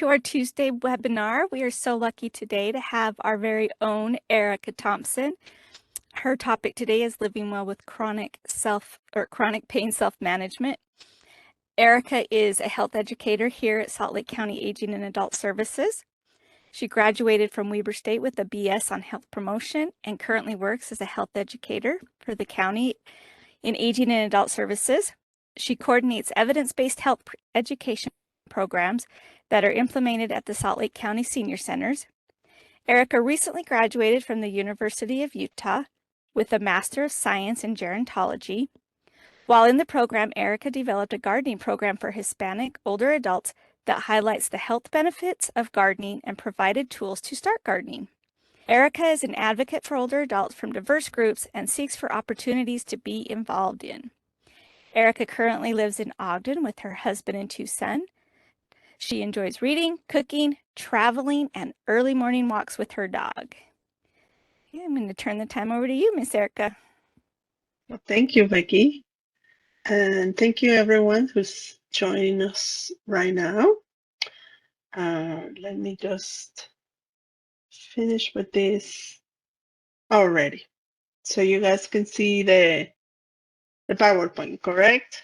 to our Tuesday webinar. We are so lucky today to have our very own Erika Thompson. Her topic today is living well with chronic pain self-management. Erika is a health educator here at Salt Lake County Aging and Adult Services. She graduated from Weber State with a BS on health promotion and currently works as a health educator for the county in Aging and Adult Services. She coordinates evidence-based health education programs that are implemented at the Salt Lake County Senior Centers. Erika recently graduated from the University of Utah with a Master of Science in Gerontology. While in the program, Erika developed a gardening program for Hispanic older adults that highlights the health benefits of gardening and provided tools to start gardening. Erika is an advocate for older adults from diverse groups and seeks for opportunities to be involved in. Erika currently lives in Ogden with her husband and 2 sons. She enjoys reading, cooking, traveling, and early morning walks with her dog. Okay, I'm going to turn the time over to you, Miss Erika. Well, thank you, Becky. And thank you, everyone who's joining us right now. Let me just finish with this already. So you guys can see the PowerPoint, correct?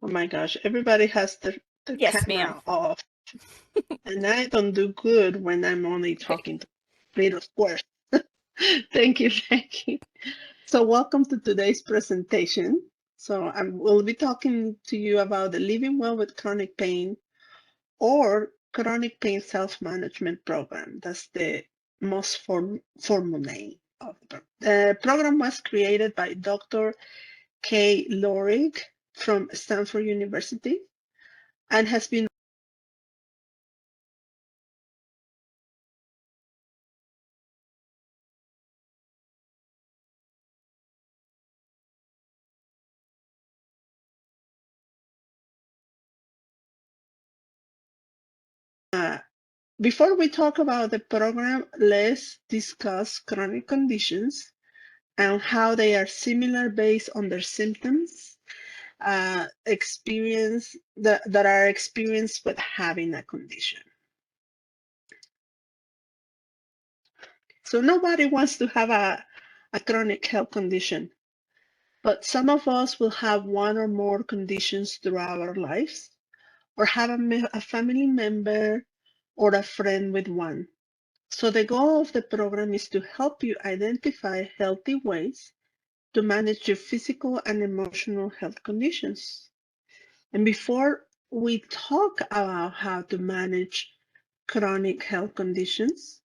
Oh my gosh, everybody has the Yes, camera ma'am. off. And I don't do good when I'm only talking to little squares. Thank you, Becky. So welcome to today's presentation. So I will be talking to you about the Living Well with Chronic Pain or Chronic Pain Self-Management Program. That's the most formal name of the program. The program was created by Dr. Kay Lorig from Stanford University and has been before we talk about the program, let's discuss chronic conditions and how they are similar based on their symptoms experience that are experienced with having a condition. So nobody wants to have a chronic health condition, but some of us will have one or more conditions throughout our lives, or have a family member or a friend with one. So the goal of the program is to help you identify healthy ways to manage your physical and emotional health conditions. And before we talk about how to manage chronic health conditions,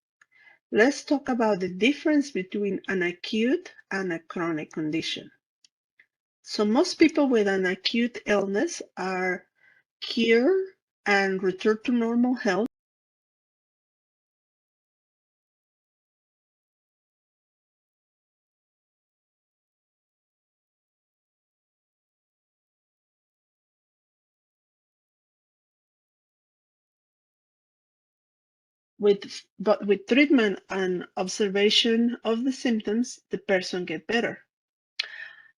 let's talk about the difference between an acute and a chronic condition. So most people with an acute illness are cured and return to normal health with treatment and observation of the symptoms, the person gets better.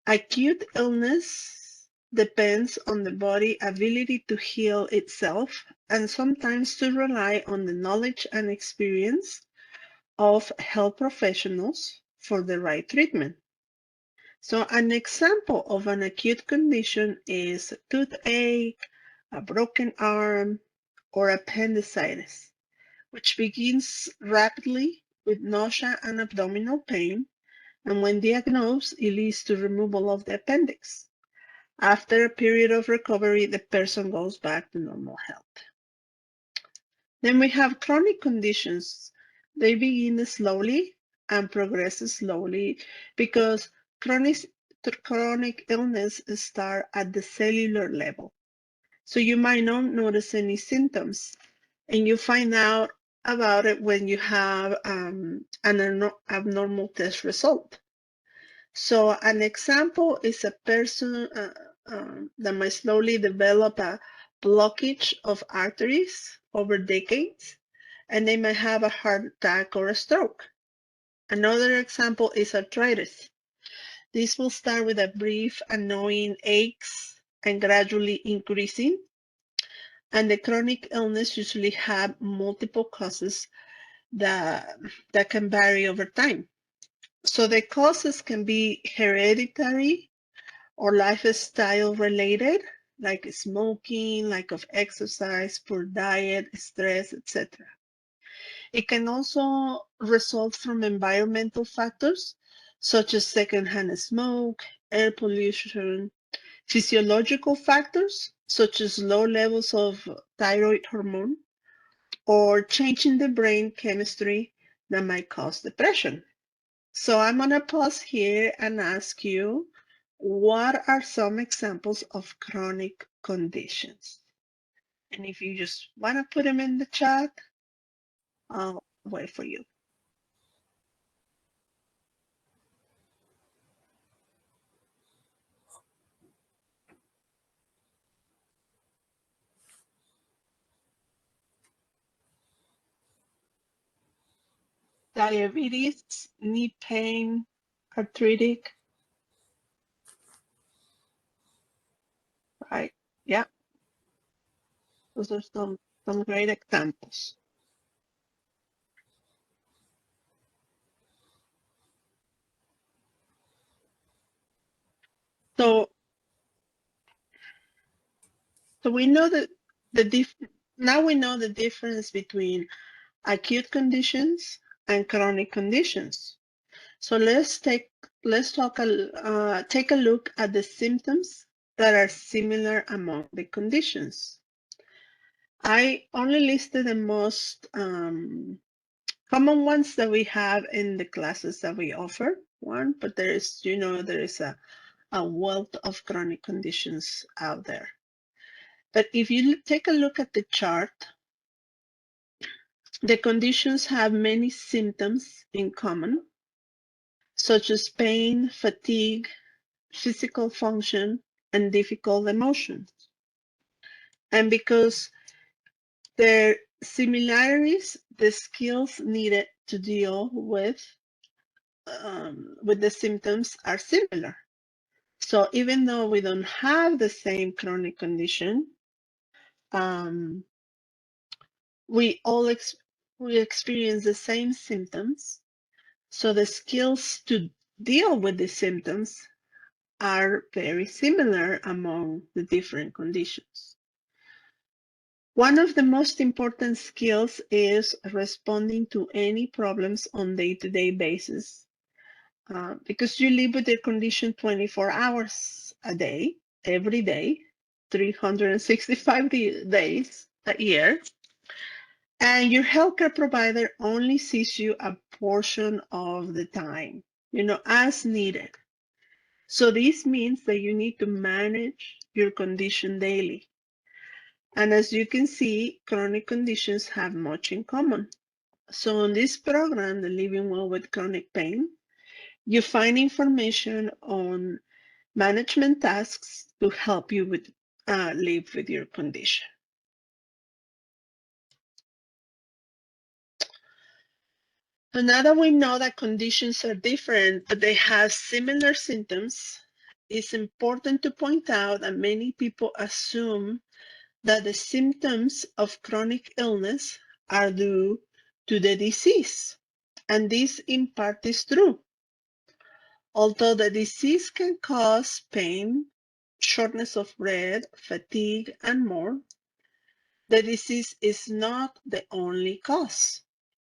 Acute illness depends on the body's ability to heal itself and sometimes to rely on the knowledge and experience of health professionals for the right treatment. So an example of an acute condition is a toothache, a broken arm, or appendicitis, which begins rapidly with nausea and abdominal pain, and when diagnosed, it leads to removal of the appendix. After a period of recovery, the person goes back to normal health. Then we have chronic conditions. They begin slowly and progress slowly because chronic illness starts at the cellular level. So you might not notice any symptoms, and you find out about it when you have an abnormal test result. So an example is a person that might slowly develop a blockage of arteries over decades, and they might have a heart attack or a stroke. Another example is arthritis. This will start with a brief annoying aches and gradually increasing And the chronic illness usually have multiple causes that can vary over time. So the causes can be hereditary or lifestyle related, like smoking, lack of exercise, poor diet, stress, etc. It can also result from environmental factors such as secondhand smoke, air pollution, physiological factors such as low levels of thyroid hormone, or change in the brain chemistry that might cause depression. So I'm going to pause here and ask you, what are some examples of chronic conditions? And if you just want to put them in the chat, I'll wait for you. Diabetes, knee pain, arthritic, right? Yeah, those are some great examples. So, so we know that now we know the difference between acute conditions and chronic conditions. So take a look at the symptoms that are similar among the conditions. I only listed the most common ones that we have in the classes that we offer. One, but there is, there is a wealth of chronic conditions out there. But if you take a look at the chart, the conditions have many symptoms in common, such as pain, fatigue, physical function, and difficult emotions. And because their similarities, the skills needed to deal with the symptoms are similar. So even though we don't have the same chronic condition, um, we all we experience the same symptoms. So the skills to deal with the symptoms are very similar among the different conditions. One of the most important skills is responding to any problems on day-to-day basis, because you live with the condition 24 hours a day, every day, 365 days a year, and your healthcare provider only sees you a portion of the time, as needed. So this means that you need to manage your condition daily. And as you can see, chronic conditions have much in common. So in this program, the Living Well with Chronic Pain, you find information on management tasks to help you live with your condition. So now that we know that conditions are different, but they have similar symptoms, it's important to point out that many people assume that the symptoms of chronic illness are due to the disease. And this in part is true. Although the disease can cause pain, shortness of breath, fatigue, and more, the disease is not the only cause.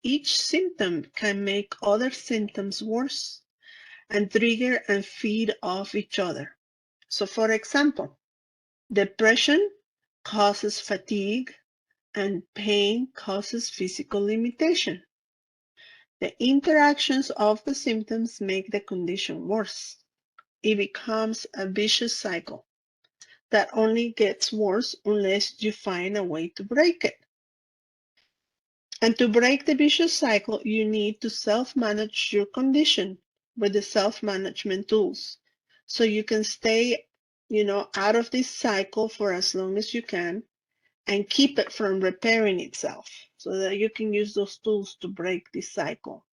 Each symptom can make other symptoms worse and trigger and feed off each other. So for example, depression causes fatigue and pain causes physical limitation. The interactions of the symptoms make the condition worse. It becomes a vicious cycle that only gets worse unless you find a way to break it. And to break the vicious cycle, you need to self-manage your condition with the self-management tools. So you can stay, out of this cycle for as long as you can and keep it from repairing itself so that you can use those tools to break this cycle.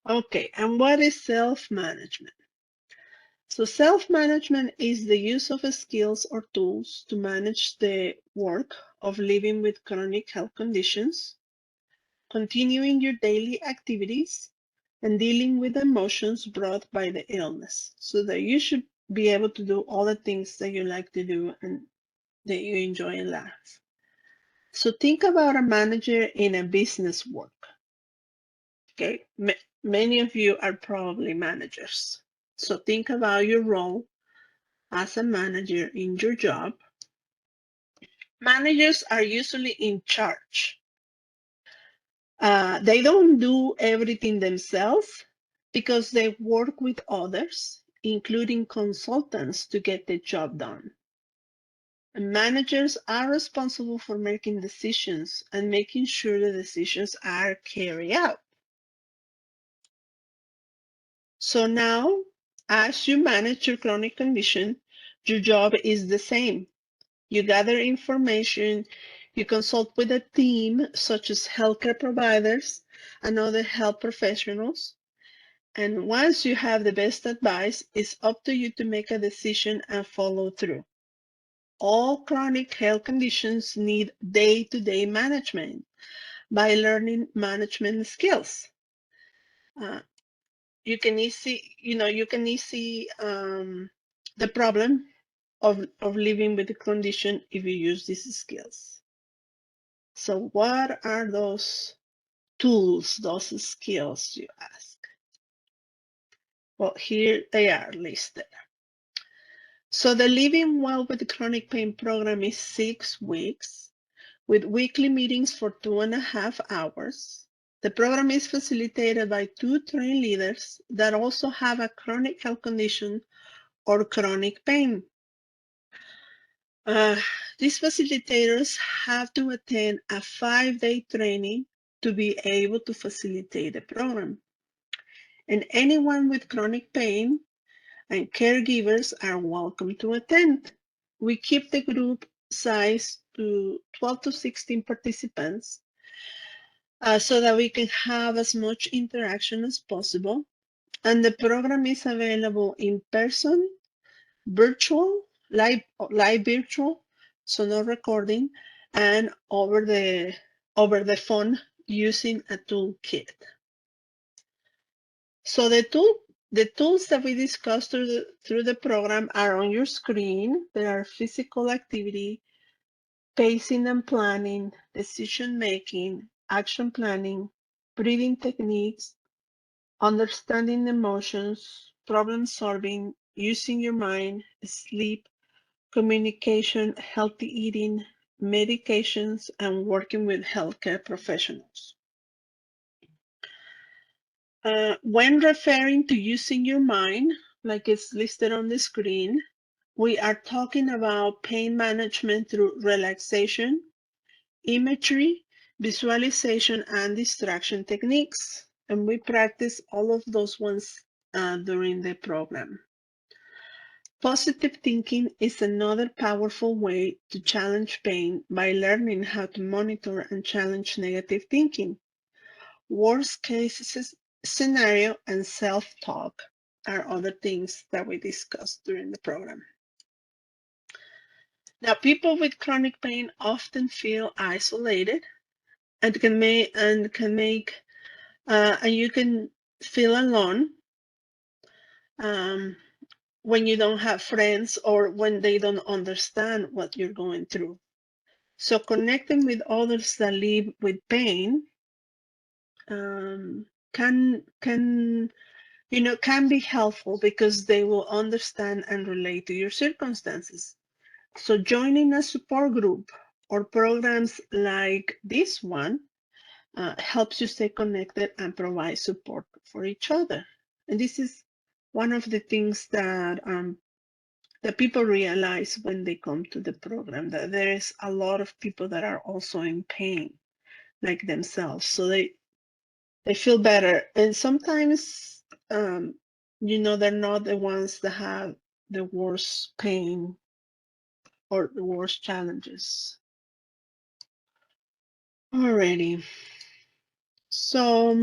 Okay, and what is self-management? So self-management is the use of skills or tools to manage the work of living with chronic health conditions, continuing your daily activities, and dealing with emotions brought by the illness, so that you should be able to do all the things that you like to do and that you enjoy in life. So think about a manager in a business work. Okay, many of you are probably managers. So think about your role as a manager in your job. Managers are usually in charge. They don't do everything themselves because they work with others, including consultants, to get the job done. And managers are responsible for making decisions and making sure the decisions are carried out. So now, as you manage your chronic condition, your job is the same. You gather information, you consult with a team such as healthcare providers and other health professionals. And once you have the best advice, it's up to you to make a decision and follow through. All chronic health conditions need day-to-day management by learning management skills. Uh, you can easy the problem of living with the condition if you use these skills. So what are those tools, those skills, you ask? Well, here they are listed. So the Living Well with Chronic Pain program is 6 weeks with weekly meetings for 2.5 hours. The program is facilitated by 2 trained leaders that also have a chronic health condition or chronic pain. These facilitators have to attend a 5-day training to be able to facilitate the program. And anyone with chronic pain and caregivers are welcome to attend. We keep the group size to 12 to 16 participants so that we can have as much interaction as possible. And the program is available in person, virtual, live virtual, so no recording, and over the phone using a toolkit. So the tools that we discussed through the program are on your screen. There are physical activity, pacing and planning, decision making, action planning, breathing techniques, understanding emotions, problem solving, using your mind, sleep, communication, healthy eating, medications, and working with healthcare professionals. When referring to using your mind, like it's listed on the screen, we are talking about pain management through relaxation, imagery, visualization, and distraction techniques. And we practice all of those ones during the program. Positive thinking is another powerful way to challenge pain by learning how to monitor and challenge negative thinking. Worst case scenario and self-talk are other things that we discussed during the program. Now, people with chronic pain often feel isolated and you can feel alone when you don't have friends or when they don't understand what you're going through. So connecting with others that live with pain can be helpful because they will understand and relate to your circumstances. So joining a support group or programs like this one helps you stay connected and provide support for each other. And this is one of the things that people realize when they come to the program, that there is a lot of people that are also in pain like themselves. So they feel better. And sometimes, they're not the ones that have the worst pain or the worst challenges. Alrighty. So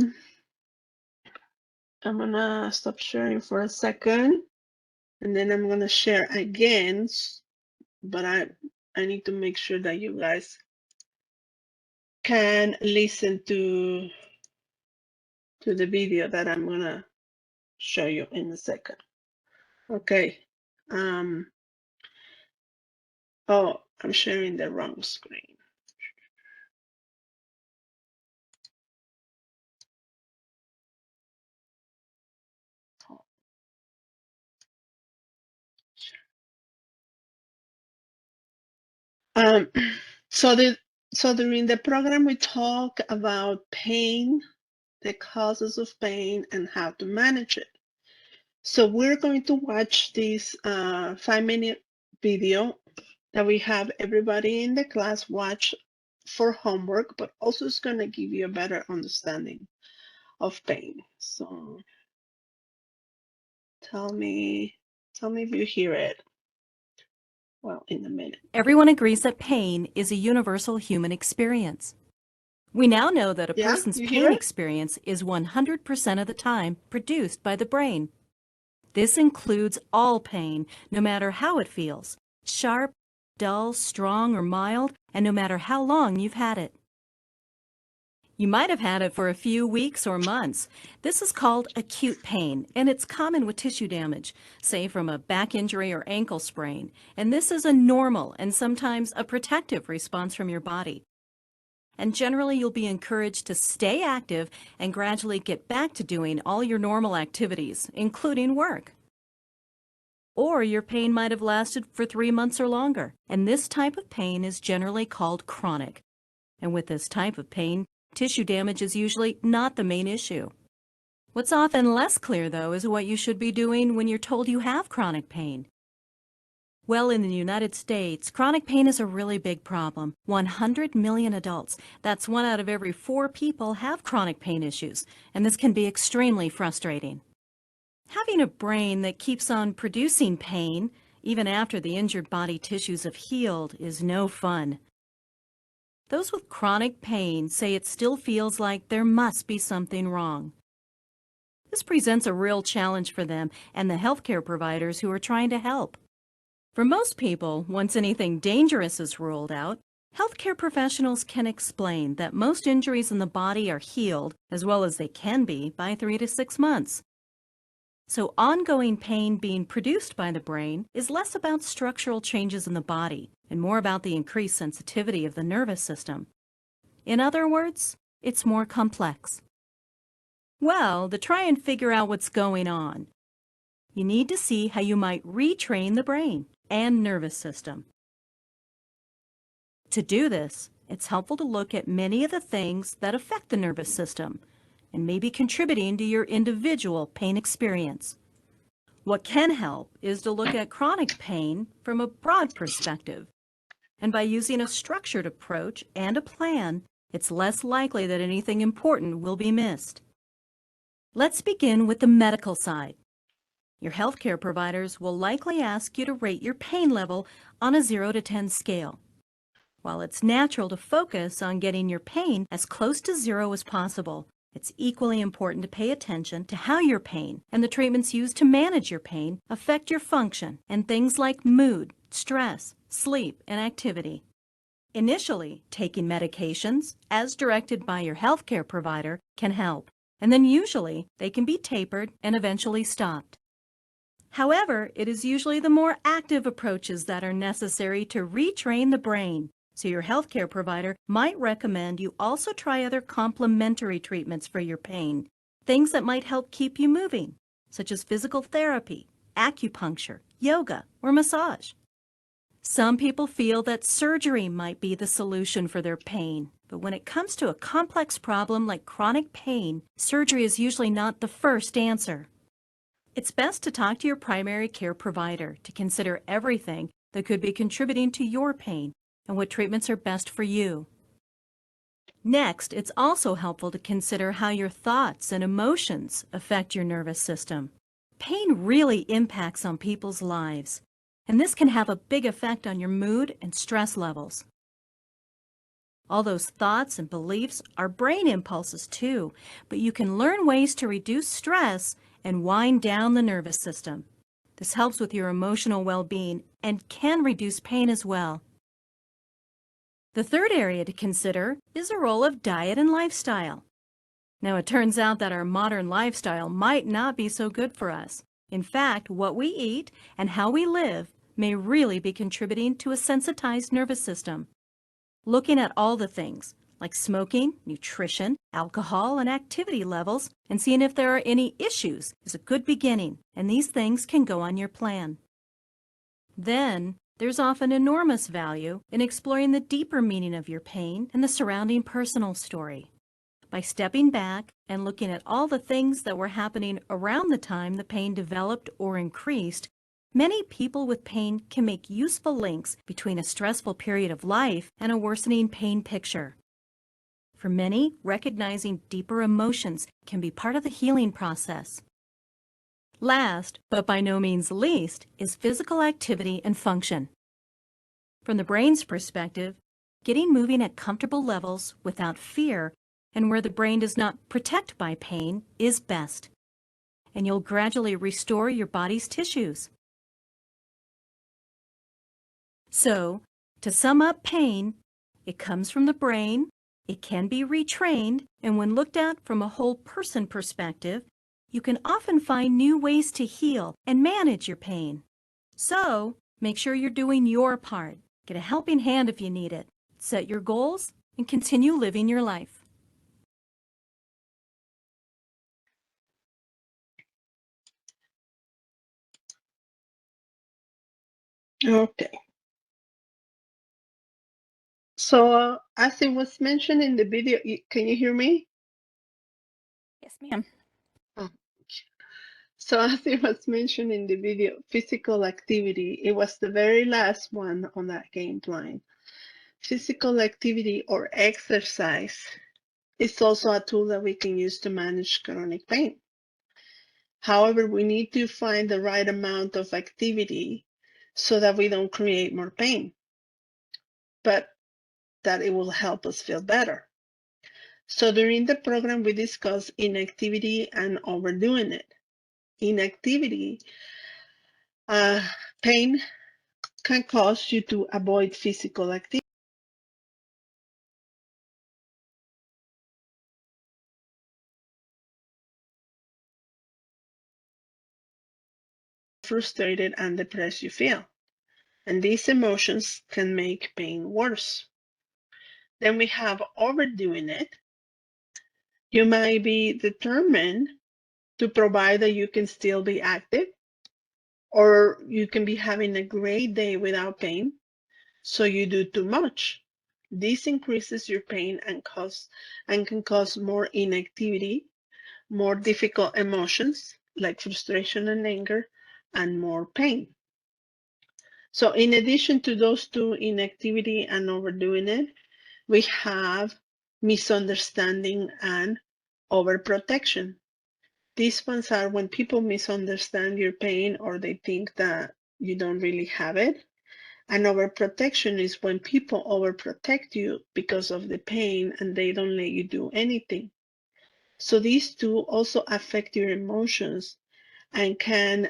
I'm gonna stop sharing for a second. And then I'm going to share again, but I need to make sure that you guys can listen to the video that I'm going to show you in a second. Okay. Oh, I'm sharing the wrong screen. Um, so during the program we talk about pain, the causes of pain, and how to manage it. So we're going to watch this 5-minute video that we have everybody in the class watch for homework, but also it's going to give you a better understanding of pain. So tell me if you hear it. Well, in a minute. Everyone agrees that pain is a universal human experience. We now know that a Yeah, person's you hear pain it? experience is 100% of the time produced by the brain. This includes all pain, no matter how it feels, sharp, dull, strong, or mild, and no matter how long you've had it. You might have had it for a few weeks or months. This is called acute pain, and it's common with tissue damage, say from a back injury or ankle sprain. And this is a normal and sometimes a protective response from your body. And generally, you'll be encouraged to stay active and gradually get back to doing all your normal activities, including work. Or your pain might have lasted for 3 months or longer, and this type of pain is generally called chronic. And with this type of pain, tissue damage is usually not the main issue. What's often less clear, though, is what you should be doing when you're told you have chronic pain. Well, in the United States, chronic pain is a really big problem. 100 million adults, that's 1 out of every 4 people, have chronic pain issues, and this can be extremely frustrating. Having a brain that keeps on producing pain, even after the injured body tissues have healed, is no fun. Those with chronic pain say it still feels like there must be something wrong. This presents a real challenge for them and the healthcare providers who are trying to help. For most people, once anything dangerous is ruled out, healthcare professionals can explain that most injuries in the body are healed, as well as they can be, by 3 to 6 months. So ongoing pain being produced by the brain is less about structural changes in the body and more about the increased sensitivity of the nervous system. In other words, it's more complex. Well, to try and figure out what's going on, you need to see how you might retrain the brain and nervous system. To do this, it's helpful to look at many of the things that affect the nervous system and may be contributing to your individual pain experience. What can help is to look at chronic pain from a broad perspective. And by using a structured approach and a plan, it's less likely that anything important will be missed. Let's begin with the medical side. Your healthcare providers will likely ask you to rate your pain level on a 0 to 10 scale. While it's natural to focus on getting your pain as close to 0 as possible, it's equally important to pay attention to how your pain and the treatments used to manage your pain affect your function and things like mood, stress, sleep, and activity. Initially, taking medications, as directed by your healthcare provider, can help, and then usually they can be tapered and eventually stopped. However, it is usually the more active approaches that are necessary to retrain the brain. So your healthcare provider might recommend you also try other complementary treatments for your pain, things that might help keep you moving, such as physical therapy, acupuncture, yoga, or massage. Some people feel that surgery might be the solution for their pain, but when it comes to a complex problem like chronic pain, surgery is usually not the first answer. It's best to talk to your primary care provider to consider everything that could be contributing to your pain and what treatments are best for you. Next, it's also helpful to consider how your thoughts and emotions affect your nervous system. Pain really impacts on people's lives, and this can have a big effect on your mood and stress levels. All those thoughts and beliefs are brain impulses too, but you can learn ways to reduce stress and wind down the nervous system. This helps with your emotional well-being and can reduce pain as well. The third area to consider is the role of diet and lifestyle. Now, it turns out that our modern lifestyle might not be so good for us. In fact, what we eat and how we live may really be contributing to a sensitized nervous system. Looking at all the things, like smoking, nutrition, alcohol, and activity levels, and seeing if there are any issues is a good beginning, and these things can go on your plan. Then, there's often enormous value in exploring the deeper meaning of your pain and the surrounding personal story. By stepping back and looking at all the things that were happening around the time the pain developed or increased, many people with pain can make useful links between a stressful period of life and a worsening pain picture. For many, recognizing deeper emotions can be part of the healing process. Last, but by no means least, is physical activity and function. From the brain's perspective, getting moving at comfortable levels without fear and where the brain does not protect by pain is best, and you'll gradually restore your body's tissues. So, to sum up pain, it comes from the brain, it can be retrained, and when looked at from a whole person perspective, you can often find new ways to heal and manage your pain. So, make sure you're doing your part. Get a helping hand if you need it. Set your goals and continue living your life. Okay. So as it was mentioned in the video, can you hear me? Yes, ma'am. Oh. So as it was mentioned in the video, physical activity, it was the very last one on that game plan. Physical activity or exercise is also a tool that we can use to manage chronic pain. However, we need to find the right amount of activity so that we don't create more pain, but that it will help us feel better. So during the program, we discussed inactivity and overdoing it. Inactivity, pain can cause you to avoid physical activity, frustrated and depressed you feel. And these emotions can make pain worse. Then we have overdoing it. You might be determined to provide that you can still be active, or you can be having a great day without pain, so you do too much. This increases your pain and can cause more inactivity, more difficult emotions like frustration and anger, and more pain. So in addition to those two, inactivity and overdoing it, we have misunderstanding and overprotection. These ones are when people misunderstand your pain or they think that you don't really have it. And overprotection is when people overprotect you because of the pain and they don't let you do anything. So these two also affect your emotions and can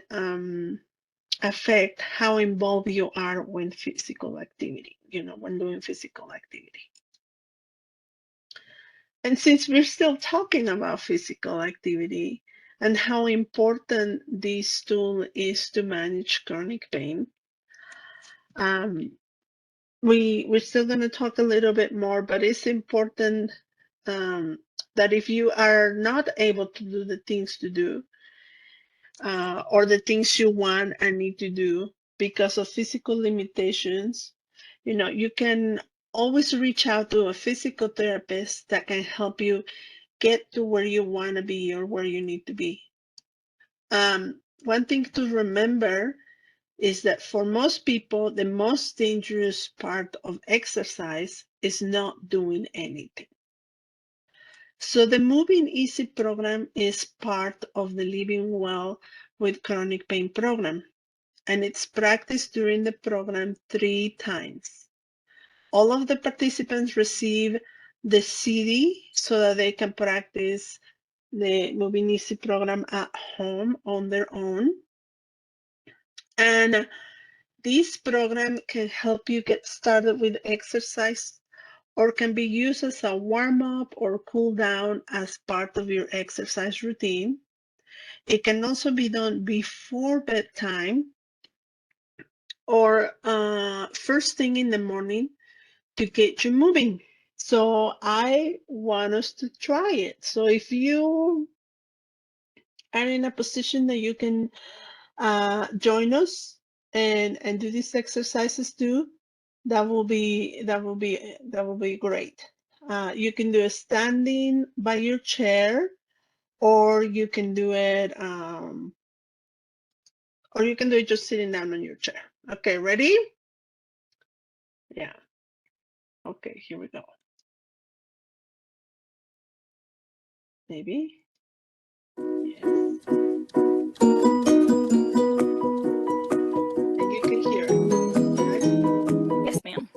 affect how involved you are when physical activity, when doing physical activity. And since we're still talking about physical activity and how important this tool is to manage chronic pain, we're still going to talk a little bit more, but it's important that if you are not able to do the things to do, or the things you want and need to do because of physical limitations, you can always reach out to a physical therapist that can help you get to where you want to be or where you need to be. One thing to remember is that for most people, the most dangerous part of exercise is not doing anything. So the Moving Easy program is part of the Living Well with Chronic Pain program, and it's practiced during the program 3 times. All of the participants receive the CD so that they can practice the Moving Easy program at home on their own. And this program can help you get started with exercise or can be used as a warm-up or cool down as part of your exercise routine. It can also be done before bedtime or first thing in the morning to get you moving. So I want us to try it. So if you are in a position that you can join us and do these exercises too, that will be great. You can do it standing by your chair, or you can do it just sitting down on your chair. Okay, ready? Yeah. Okay, here we go. Maybe. Yes. And you can hear it, right? Yes, ma'am.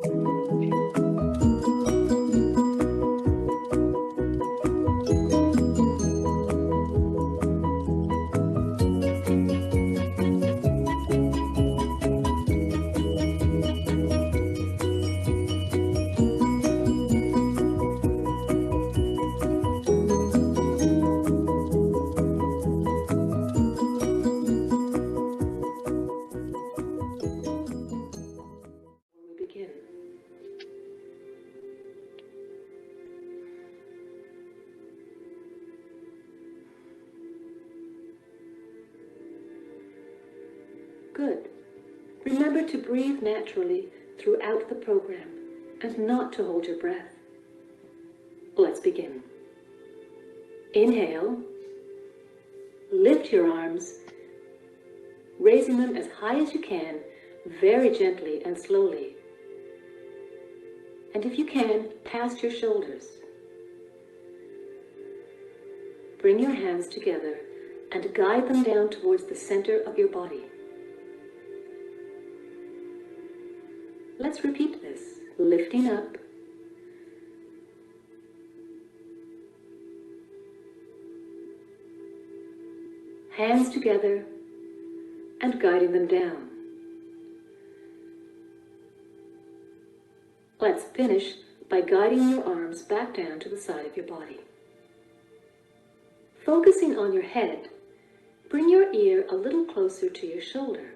We begin. Good. Remember to breathe naturally throughout the program and not to hold your breath. Let's begin. Inhale. Lift your arms, raising them as high as you can, very gently and slowly. And if you can, past your shoulders. Bring your hands together and guide them down towards the center of your body. Let's repeat this, lifting up, hands together, and guiding them down. Let's finish by guiding your arms back down to the side of your body. Focusing on your head, bring your ear a little closer to your shoulder.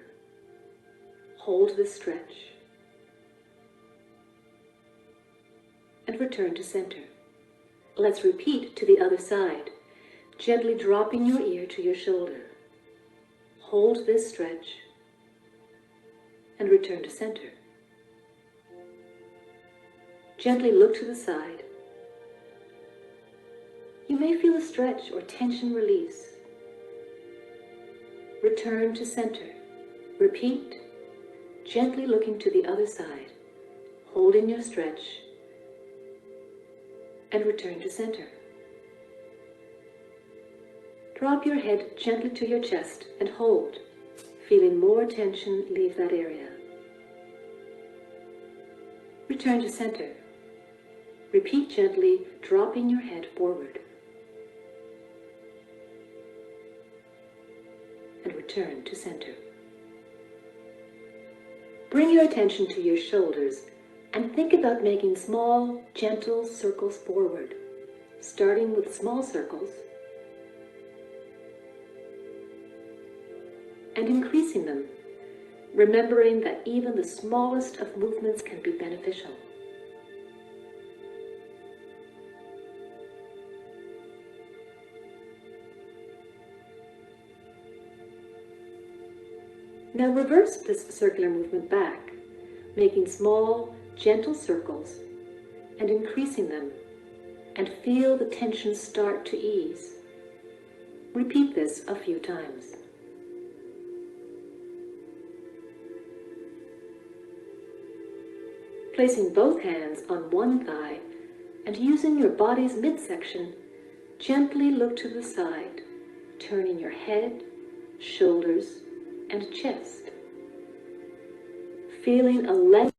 Hold this stretch. And return to center. Let's repeat to the other side, gently dropping your ear to your shoulder. Hold this stretch and return to center. Gently look to the side. You may feel a stretch or tension release. Return to center. Repeat, gently looking to the other side, holding your stretch, and return to center. Drop your head gently to your chest and hold, feeling more tension leave that area. Return to center. Repeat gently, dropping your head forward. And return to center. Bring your attention to your shoulders and think about making small, gentle circles forward, starting with small circles and increasing them, remembering that even the smallest of movements can be beneficial. Now reverse this circular movement back, making small, gentle circles and increasing them, and feel the tension start to ease. Repeat this a few times. Placing both hands on one thigh and using your body's midsection, gently look to the side, turning your head, shoulders, and chest. Feeling a length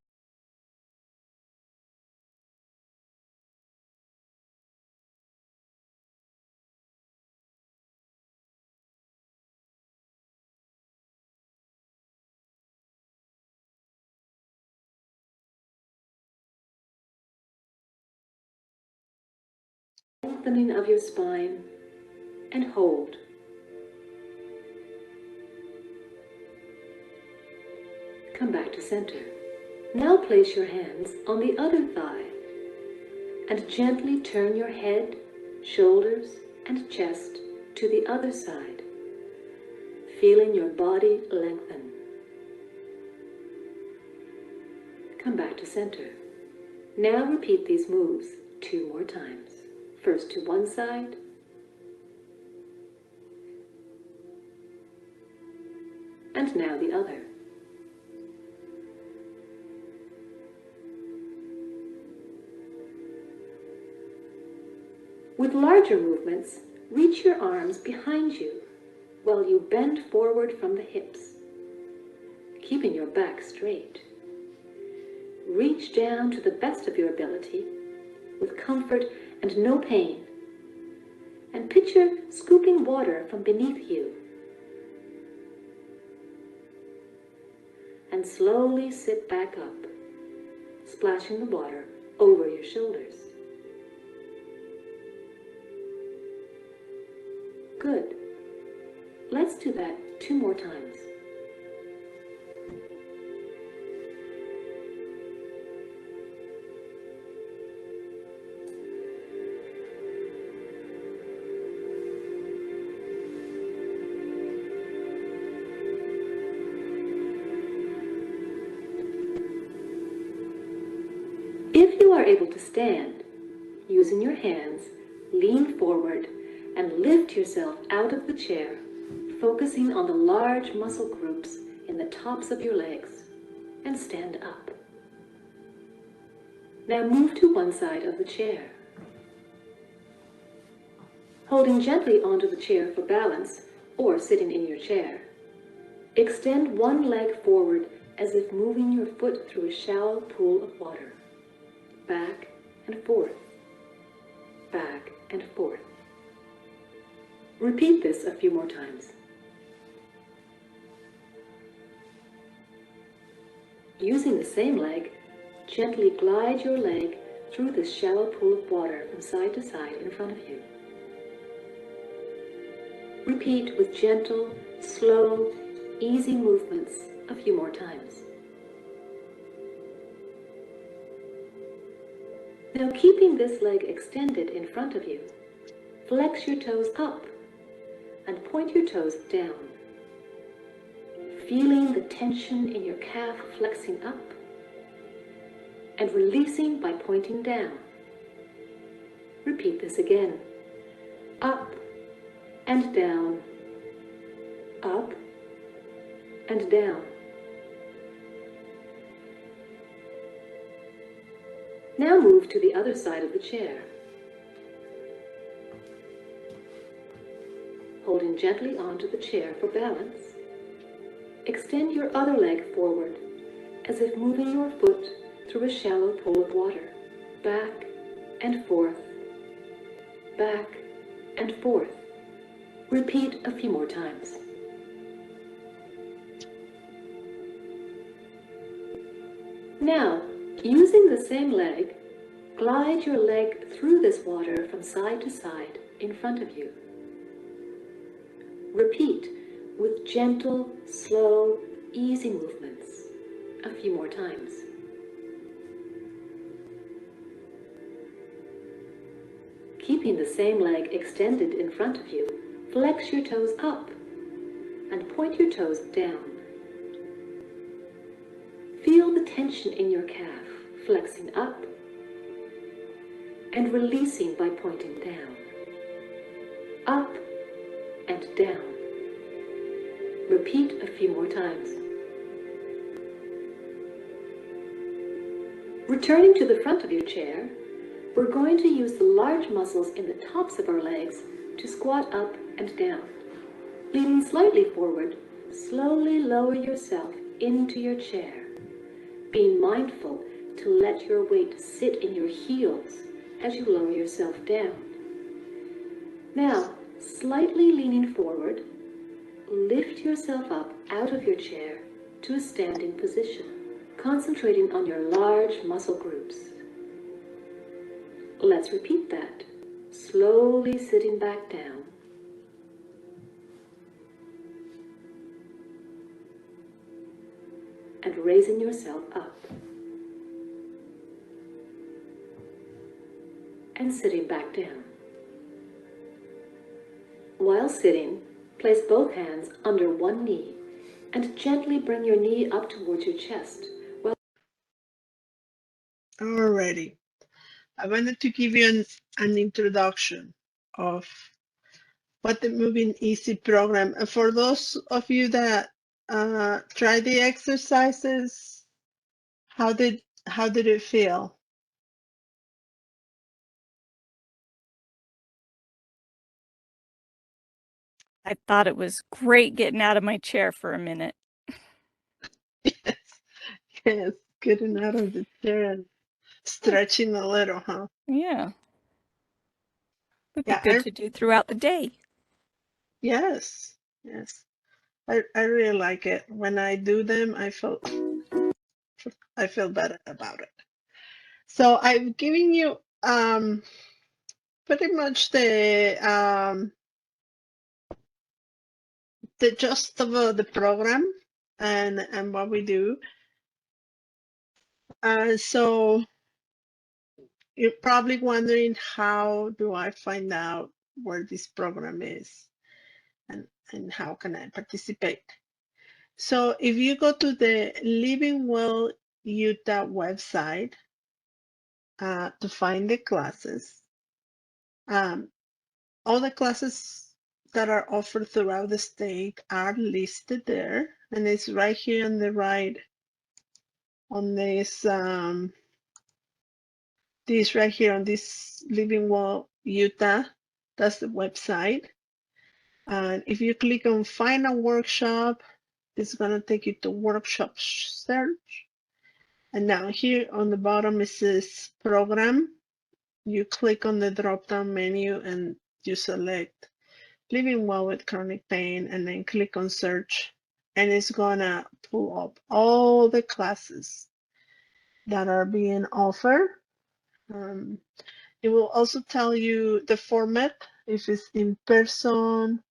lengthening of your spine, and hold. Come back to center. Now place your hands on the other thigh and gently turn your head, shoulders, and chest to the other side, feeling your body lengthen. Come back to center. Now repeat these moves 2 more times. First to one side, and now the other. With larger movements, reach your arms behind you while you bend forward from the hips, keeping your back straight. Reach down to the best of your ability with comfort and no pain, and picture scooping water from beneath you. And slowly sit back up, splashing the water over your shoulders. Good. Let's do that 2 more times. If you are able to stand, using your hands, lean forward and lift yourself out of the chair, focusing on the large muscle groups in the tops of your legs, and stand up. Now move to one side of the chair. Holding gently onto the chair for balance or sitting in your chair, extend one leg forward as if moving your foot through a shallow pool of water. Back and forth, back and forth. Repeat this a few more times. Using the same leg, gently glide your leg through this shallow pool of water from side to side in front of you. Repeat with gentle, slow, easy movements a few more times. Now, keeping this leg extended in front of you, flex your toes up and point your toes down, feeling the tension in your calf flexing up and releasing by pointing down. Repeat this again. Up and down, up and down. Now move to the other side of the chair. Holding gently onto the chair for balance, extend your other leg forward as if moving your foot through a shallow pool of water, back and forth, back and forth. Repeat a few more times. Now, using the same leg, glide your leg through this water from side to side in front of you. Repeat with gentle, slow, easy movements a few more times. Keeping the same leg extended in front of you, flex your toes up and point your toes down. Feel the tension in your calf, flexing up and releasing by pointing down. Up and down. Repeat a few more times. Returning to the front of your chair, we're going to use the large muscles in the tops of our legs to squat up and down. Leaning slightly forward, slowly lower yourself into your chair, being mindful to let your weight sit in your heels as you lower yourself down. Now, slightly leaning forward, lift yourself up out of your chair to a standing position, concentrating on your large muscle groups. Let's repeat that. slowly sitting back down, and raising yourself up, and sitting back down. While sitting, place both hands under one knee and gently bring your knee up towards your chest. Alrighty. I wanted to give you an introduction of what the Moving Easy program, and for those of you that try the exercises, how did it feel? I thought it was great getting out of my chair for a minute. Yes, yes, getting out of the chair and stretching a little, huh? Yeah, would be Yeah, good to do throughout the day. yes, yes. I really like it. When I do them, I feel better about it. So I've given you pretty much the gist of the program and what we do. So you're probably wondering, how do I find out where this program is and how can I participate? So if you go to the Living Well Utah website to find the classes, all the classes that are offered throughout the state are listed there, and it's right here on the right on this right here on this Living Well Utah. That's the website. And if you click on find a workshop, it's gonna take you to workshop search. And now here on the bottom it says program. You click on the drop down menu and you select Living Well with Chronic Pain and then click on search, and it's gonna pull up all the classes that are being offered. It will also tell you the format, if it's in person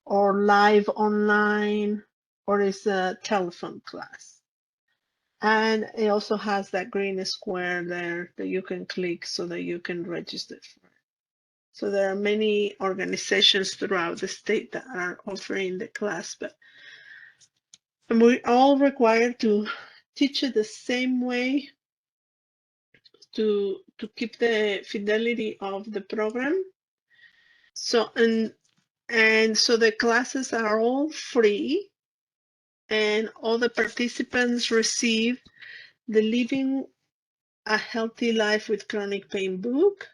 or live online or it's a telephone class. And it also has that green square there that you can click so that you can register for it. So there are many organizations throughout the state that are offering the class, but we're all required to teach it the same way to keep the fidelity of the program. So and so the classes are all free, and all the participants receive the Living a Healthy Life with Chronic Pain book,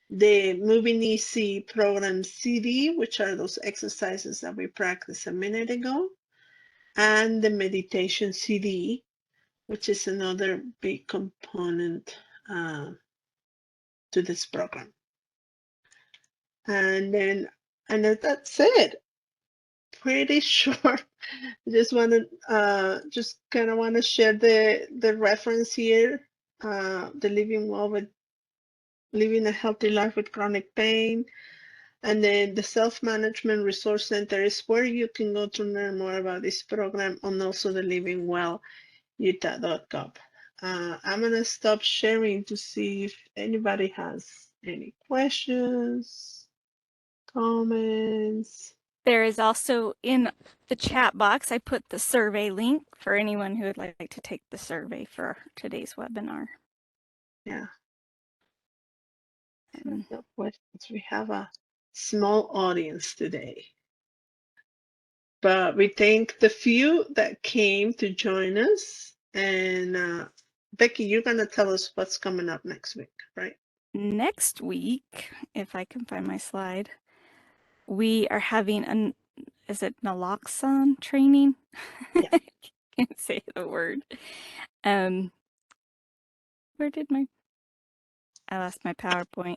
the Moving Easy program CD, which are those exercises that we practiced a minute ago, and the meditation CD, which is another big component to this program. And then that's it. Pretty short. Just want to just kind of want to share the reference here. The living a healthy life with chronic pain, and then the self-management resource center is where you can go to learn more about this program, and also the livingwellutah.gov. I'm gonna stop sharing to see if anybody has any questions, comments. There is also in the chat box, I put the survey link for anyone who would like to take the survey for today's webinar. Yeah. No questions. We have a small audience today, but we thank the few that came to join us. And Becky, you're gonna tell us what's coming up next week, right? Next week, if I can find my slide, we are having is it naloxone training? Yeah. I can't say the word. Where did I lost my PowerPoint.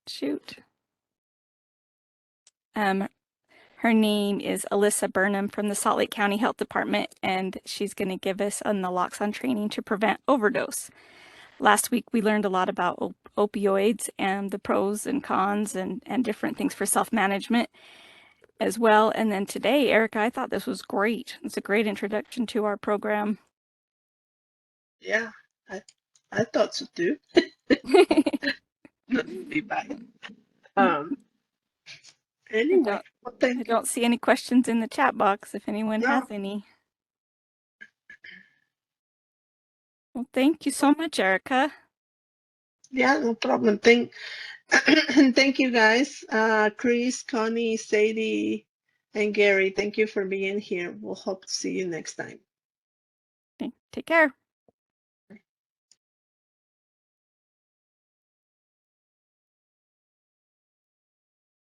Shoot. Her name is Alyssa Burnham from the Salt Lake County Health Department, and she's going to give us a naloxone training to prevent overdose. Last week, we learned a lot about opioids and the pros and cons and different things for self-management as well. And then today, Erika, I thought this was great. It's a great introduction to our program. Yeah, I thought so too. Be back. Anyway, well, I thank you. don't see any questions in the chat box if anyone No. has any. Well, thank you so much, Erika. Yeah, no problem. Thank you guys. Chris, Connie, Sadie, and Gary, thank you for being here. We'll hope to see you next time. Take care.